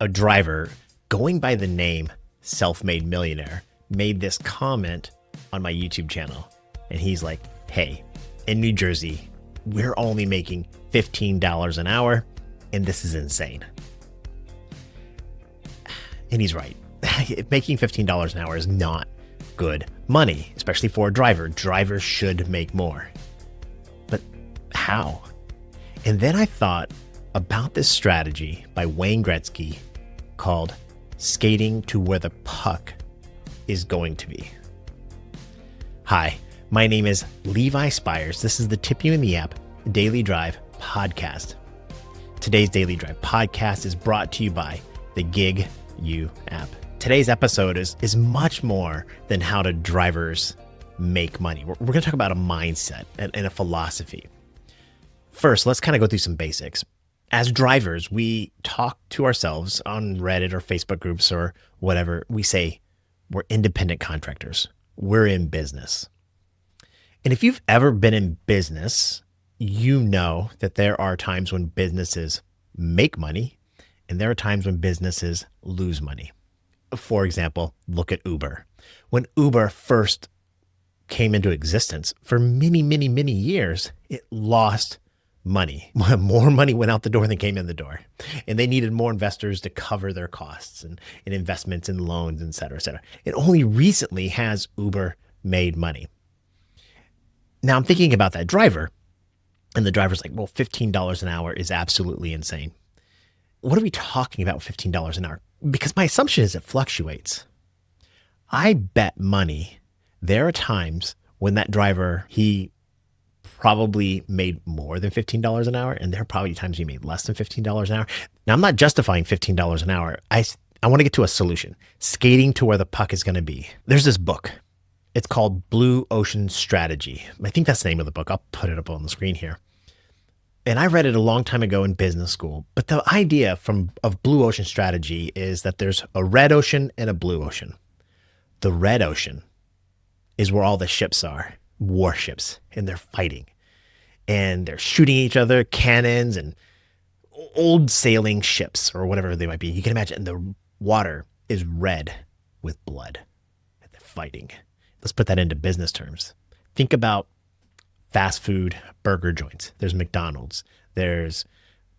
a driver going by the name Self-Made Millionaire made this comment on my YouTube channel. And he's like, hey, in New Jersey, we're only making $15 an hour, and this is insane. And he's right. Making $15 an hour is not good money, especially for a driver. Drivers should make more. But how? And then I thought about this strategy by Wayne Gretzky called skating to where the puck is going to be. Hi, my name is Levi Spires. This is the Tip You in the App Daily Drive podcast. Today's Daily Drive podcast is brought to you by the Gig You app. Today's episode is much more than how do drivers make money. We're going to talk about a mindset and a philosophy. First, let's kind of go through some basics. As drivers, we talk to ourselves on Reddit or Facebook groups or whatever. We say we're independent contractors. We're in business. And if you've ever been in business, you know that there are times when businesses make money and there are times when businesses lose money. For example, look at Uber. When Uber first came into existence, for many, many, many years, it lost money. More money went out the door than came in the door. And they needed more investors to cover their costs and investments and loans, et cetera, et cetera. And only recently has Uber made money. Now I'm thinking about that driver, and the driver's like, well, $15 an hour is absolutely insane. What are we talking about with $15 an hour? Because my assumption is it fluctuates. I bet money there are times when that driver, he probably made more than $15 an hour, and there are probably times he made less than $15 an hour. Now, I'm not justifying $15 an hour. I want to get to a solution, skating to where the puck is going to be. There's this book. It's called Blue Ocean Strategy. I think that's the name of the book. I'll put it up on the screen here. And I read it a long time ago in business school. But the idea of Blue Ocean Strategy is that there's a red ocean and a blue ocean. The red ocean is where all the ships are, warships, and they're fighting. And they're shooting each other, cannons and old sailing ships or whatever they might be. You can imagine the water is red with blood. And they're fighting. Let's put that into business terms. Think about fast food burger joints. There's McDonald's, there's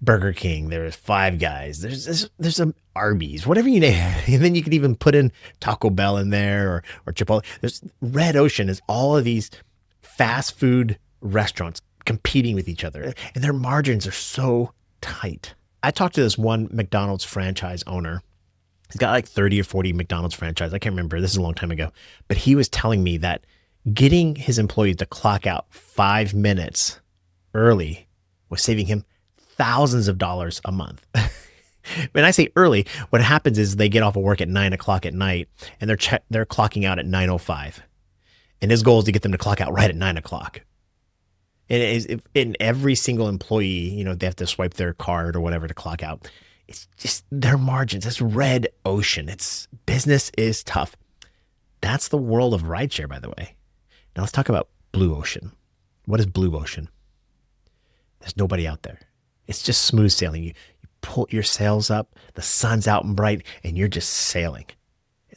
Burger King, there's Five Guys, there's some Arby's, whatever you name. And then you could even put in Taco Bell in there or Chipotle. There's red ocean is all of these fast food restaurants competing with each other, and their margins are so tight. I talked to this one McDonald's franchise owner. He's got like 30 or 40 McDonald's franchise. I can't remember. This is a long time ago. But he was telling me that getting his employees to clock out 5 minutes early was saving him thousands of dollars a month. When I say early, what happens is they get off of work at 9 o'clock at night and they're clocking out at 9:05. And his goal is to get them to clock out right at 9 o'clock. And in every single employee, they have to swipe their card or whatever to clock out. It's just their margins. It's red ocean. Business is tough. That's the world of rideshare, by the way. Now let's talk about blue ocean. What is blue ocean? There's nobody out there. It's just smooth sailing. You pull your sails up, the sun's out and bright, and you're just sailing.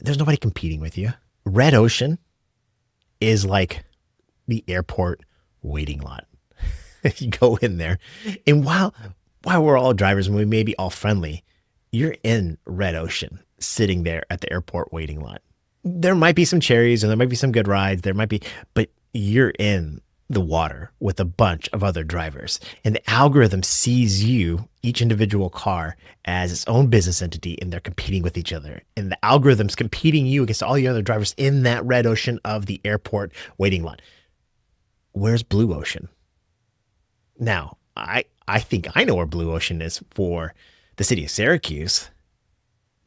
There's nobody competing with you. Red ocean is like the airport waiting lot. You go in there, and while we're all drivers and we may be all friendly, you're in red ocean, sitting there at the airport waiting lot. There might be some cherries and there might be some good rides. But you're in the water with a bunch of other drivers, and the algorithm sees you, each individual car, as its own business entity, and they're competing with each other. And the algorithm's competing you against all the other drivers in that red ocean of the airport waiting lot. Where's blue ocean? Now, I think I know where blue ocean is for the city of Syracuse.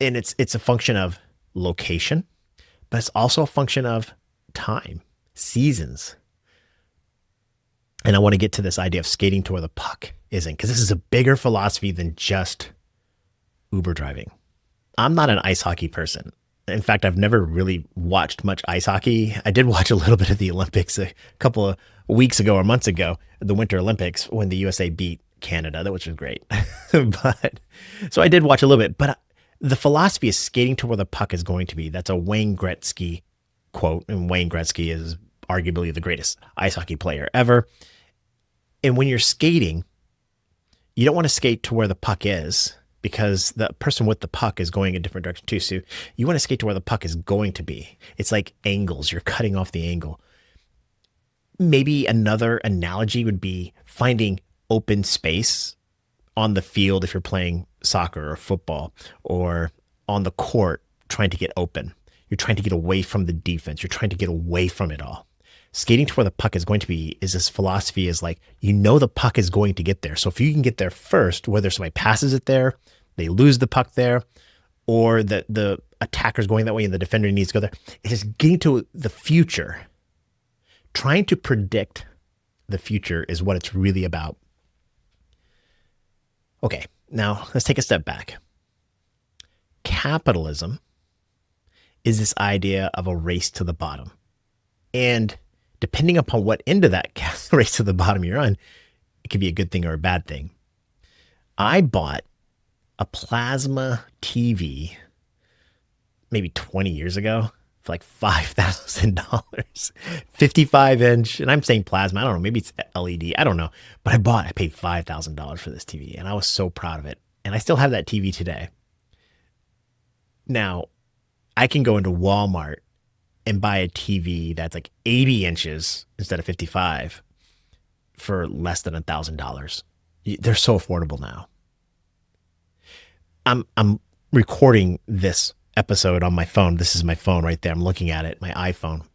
And it's a function of location, but it's also a function of time, seasons. And I want to get to this idea of skating to where the puck isn't, because this is a bigger philosophy than just Uber driving. I'm not an ice hockey person. In fact, I've never really watched much ice hockey. I did watch a little bit of the Olympics a couple of weeks ago or months ago, the Winter Olympics, when the USA beat Canada, which was great. So I did watch a little bit, but The philosophy is skating to where the puck is going to be. That's a Wayne Gretzky quote. And Wayne Gretzky is arguably the greatest ice hockey player ever. And when you're skating, you don't want to skate to where the puck is because the person with the puck is going a different direction too. So you want to skate to where the puck is going to be. It's like angles. You're cutting off the angle. Maybe another analogy would be finding open space on the field if you're playing soccer or football, or on the court trying to get open. You're trying to get away from the defense. You're trying to get away from it all. Skating to where the puck is going to be is this philosophy is like, the puck is going to get there. So if you can get there first, whether somebody passes it there, they lose the puck there, or the attacker's going that way and the defender needs to go there, it is getting to the future. Trying to predict the future is what it's really about. Okay, now let's take a step back. Capitalism is this idea of a race to the bottom. And depending upon what end of that race to the bottom you're on, it could be a good thing or a bad thing. I bought a plasma TV maybe 20 years ago for like $5,000, 55-inch. And I'm saying plasma. I don't know. Maybe it's LED. I don't know. But I paid $5,000 for this TV, and I was so proud of it. And I still have that TV today. Now, I can go into Walmart and buy a TV that's like 80 inches instead of 55 for less than $1,000. They're so affordable now. I'm recording this episode on my phone. This is my phone right there. I'm looking at it, my iPhone.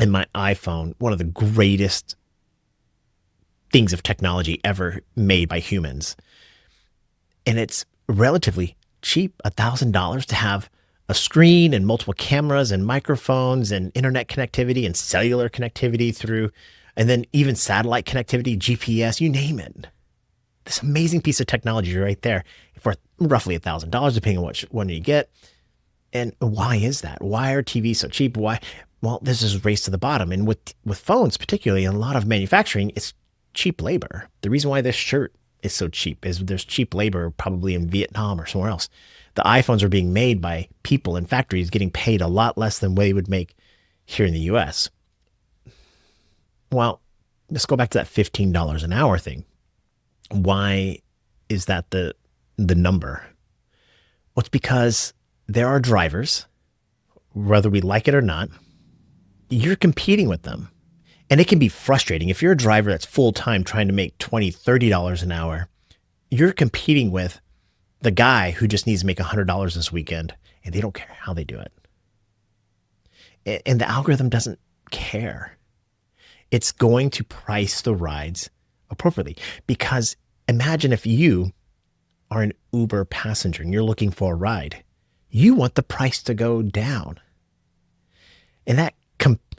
And my iPhone, one of the greatest things of technology ever made by humans. And it's relatively cheap, $1,000 to have a screen and multiple cameras and microphones and internet connectivity and cellular connectivity through, and then even satellite connectivity, GPS, you name it. This amazing piece of technology right there for roughly $1,000, depending on which one you get. And why is that? Why are TVs so cheap? Why? Well, this is a race to the bottom. And with phones, particularly, and a lot of manufacturing, it's cheap labor. The reason why this shirt is so cheap is there's cheap labor probably in Vietnam or somewhere else. The iPhones are being made by people in factories getting paid a lot less than they would make here in the US. Well, let's go back to that $15 an hour thing. Why is that the number? Well, it's because there are drivers, whether we like it or not, you're competing with them. And it can be frustrating. If you're a driver that's full-time trying to make $20, $30 an hour, you're competing with the guy who just needs to make $100 this weekend, and they don't care how they do it. And the algorithm doesn't care. It's going to price the rides appropriately. Because imagine if you are an Uber passenger and you're looking for a ride, you want the price to go down. And that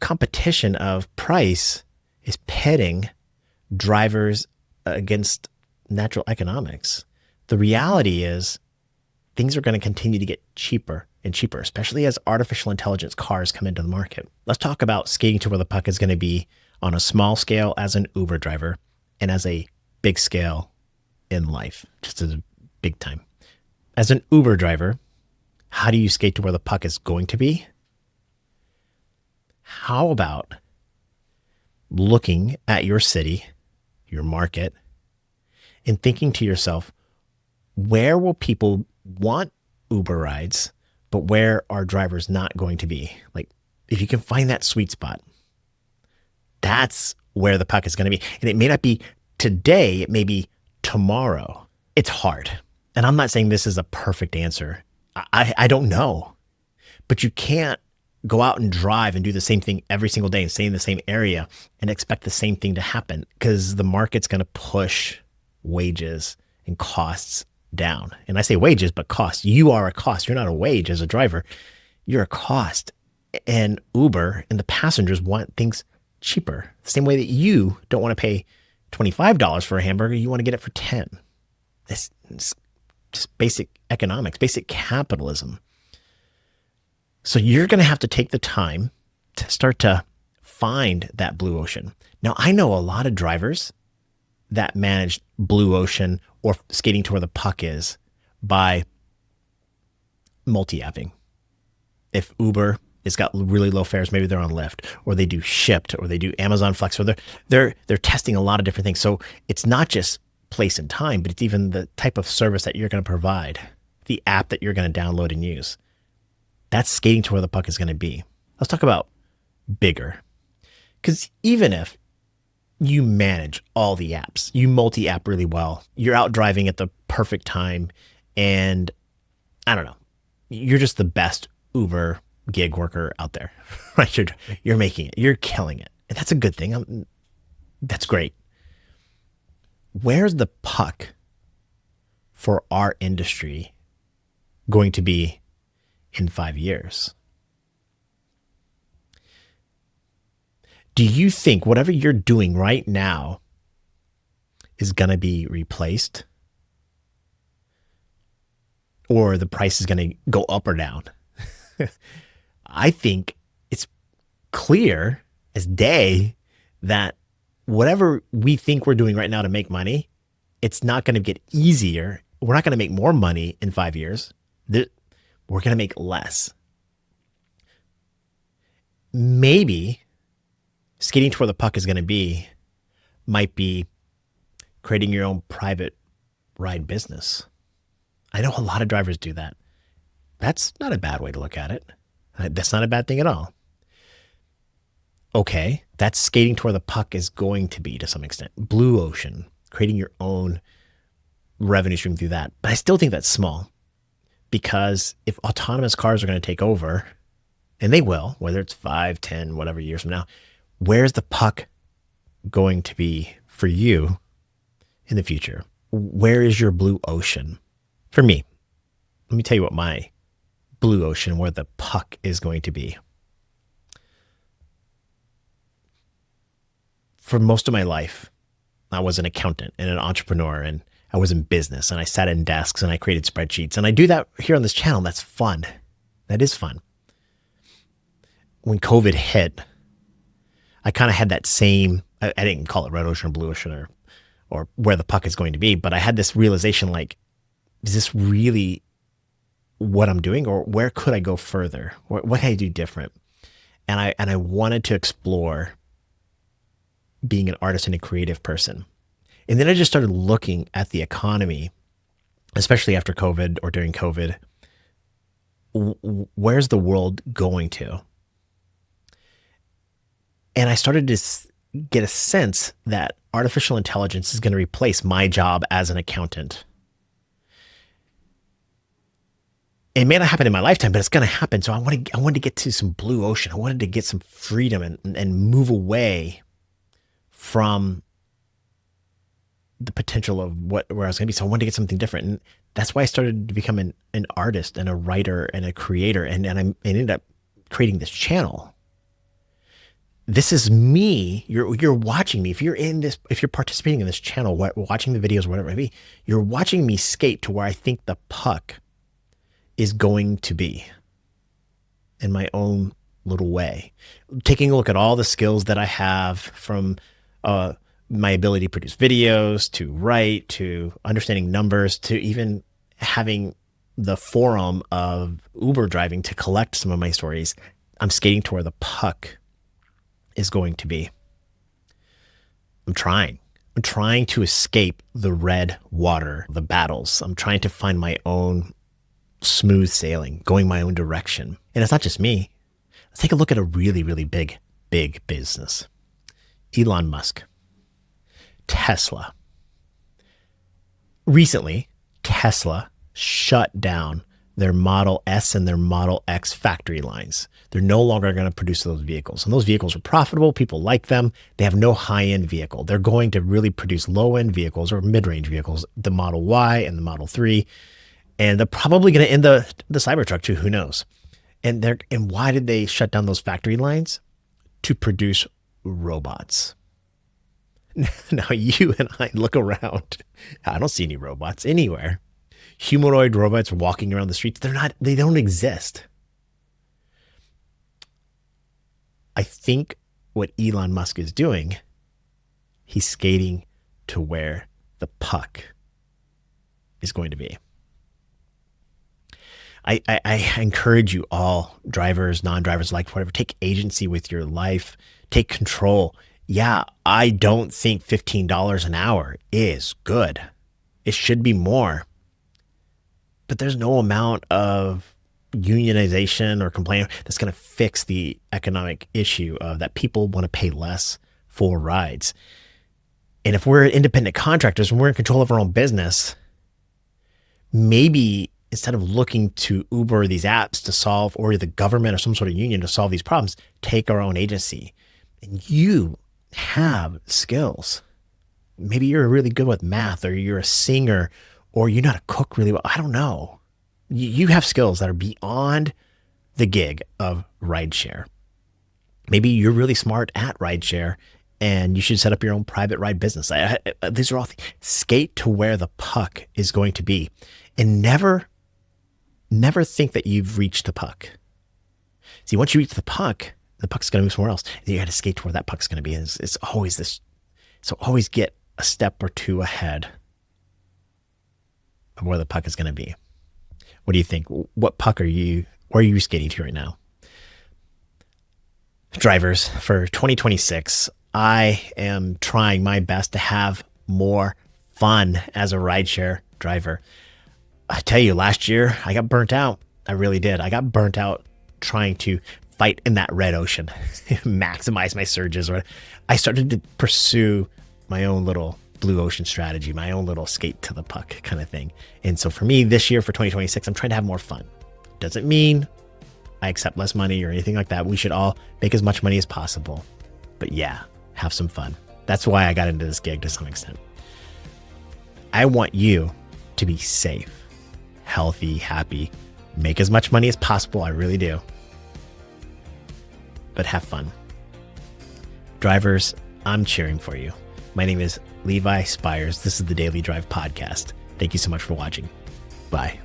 competition of price is pitting drivers against natural economics. The reality is things are going to continue to get cheaper and cheaper, especially as artificial intelligence cars come into the market. Let's talk about skating to where the puck is going to be on a small scale as an Uber driver and as a big scale in life, just as a big time. As an Uber driver, how do you skate to where the puck is going to be? How about looking at your city, your market, and thinking to yourself, where will people want Uber rides, but where are drivers not going to be? Like, if you can find that sweet spot, that's where the puck is going to be. And it may not be today, it may be tomorrow. It's hard. And I'm not saying this is a perfect answer. I don't know. But you can't go out and drive and do the same thing every single day and stay in the same area and expect the same thing to happen, because the market's going to push wages and costs down. And I say wages, but costs. You are a cost. You're not a wage as a driver. You're a cost. And Uber and the passengers want things cheaper. The same way that you don't want to pay $25 for a hamburger, you want to get it for 10. It's just basic economics, basic capitalism. So you're going to have to take the time to start to find that blue ocean. Now, I know a lot of drivers that manage blue ocean or skating to where the puck is by multi-apping. If Uber has got really low fares, maybe they're on Lyft, or they do Shipt, or they do Amazon Flex, or they're testing a lot of different things. So it's not just place and time, but it's even the type of service that you're going to provide, the app that you're going to download and use. That's skating to where the puck is going to be. Let's talk about bigger. Because even if you manage all the apps, you multi-app really well, you're out driving at the perfect time, and I don't know, you're just the best Uber gig worker out there, right? You're making it, you're killing it. And that's a good thing. That's great. Where's the puck for our industry going to be in 5 years? Do you think whatever you're doing right now is going to be replaced? Or the price is going to go up or down? I think it's clear as day that whatever we think we're doing right now to make money, it's not going to get easier. We're not going to make more money in 5 years. We're going to make less. Maybe skating to where the puck is going to be might be creating your own private ride business. I know a lot of drivers do that. That's not a bad way to look at it. That's not a bad thing at all. Okay, that's skating to where the puck is going to be to some extent. Blue ocean, creating your own revenue stream through that. But I still think that's small, because if autonomous cars are going to take over, and they will, whether it's 5, 10, whatever years from now, where's the puck going to be for you in the future? Where is your blue ocean? For me, let me tell you what my blue ocean, where the puck is going to be. For most of my life, I was an accountant and an entrepreneur, and I was in business, and I sat in desks and I created spreadsheets, and I do that here on this channel. That's fun. That is fun. When COVID hit, I kind of had that same, I didn't call it red ocean or blue ocean or where the puck is going to be, but I had this realization, like, is this really what I'm doing, or where could I go further? What can I do different? And I wanted to explore being an artist and a creative person. And then I just started looking at the economy, especially after COVID or during COVID. Where's the world going to? And I started to get a sense that artificial intelligence is going to replace my job as an accountant. It may not happen in my lifetime, but it's going to happen. So I wanted to get to some blue ocean. I wanted to get some freedom and move away from the potential of where I was going to be. So I wanted to get something different. And that's why I started to become an artist and a writer and a creator. And I ended up creating this channel. This is me. You're watching me. If you're participating in this channel, watching the videos, whatever it may be, you're watching me skate to where I think the puck is going to be in my own little way. Taking a look at all the skills that I have, from my ability to produce videos, to write, to understanding numbers, to even having the forum of Uber driving to collect some of my stories. I'm skating to where the puck is going to be. I'm trying to escape the red water, the battles. I'm trying to find my own smooth sailing, going my own direction. And it's not just me. Let's take a look at a really, really big business. Elon Musk, Tesla. Recently, Tesla shut down their Model S and their Model X factory lines. They're no longer going to produce those vehicles. And those vehicles are profitable. People like them. They have no high-end vehicle. They're going to really produce low-end vehicles or mid-range vehicles, the Model Y and the Model 3. And they're probably going to end the Cybertruck too. Who knows? And why did they shut down those factory lines? To produce robots. Now you and I look around. I don't see any robots anywhere. Humanoid robots walking around the streets. They don't exist. I think what Elon Musk is doing, he's skating to where the puck is going to be. I encourage you all, drivers, non-drivers, like whatever, take agency with your life, take control. Yeah, I don't think $15 an hour is good. It should be more. But there's no amount of unionization or complaining that's going to fix the economic issue of that people want to pay less for rides. And if we're independent contractors and we're in control of our own business, maybe instead of looking to Uber, these apps to solve, or the government or some sort of union to solve these problems, take our own agency. And you have skills. Maybe you're really good with math, or you're a singer, or you know how to cook really well. I don't know. You have skills that are beyond the gig of rideshare. Maybe you're really smart at rideshare and you should set up your own private ride business. These are all things. Skate to where the puck is going to be, and never think that you've reached the puck. See, once you reach the puck's going to move somewhere else. You got to skate to where that puck's going to be. It's always this. So always get a step or two ahead of where the puck is going to be. What do you think? What puck where are you skating to right now? Drivers, for 2026, I am trying my best to have more fun as a rideshare driver. I tell you, last year I got burnt out. I really did. I got burnt out trying to fight in that red ocean, maximize my surges. Or I started to pursue my own little blue ocean strategy, my own little skate to the puck kind of thing. And so for me this year, for 2026, I'm trying to have more fun. Doesn't mean I accept less money or anything like that. We should all make as much money as possible. But yeah, have some fun. That's why I got into this gig to some extent. I want you to be safe, healthy, happy, make as much money as possible. I really do. But have fun. Drivers, I'm cheering for you. My name is Levi Spires. This is the Daily Drive Podcast. Thank you so much for watching. Bye.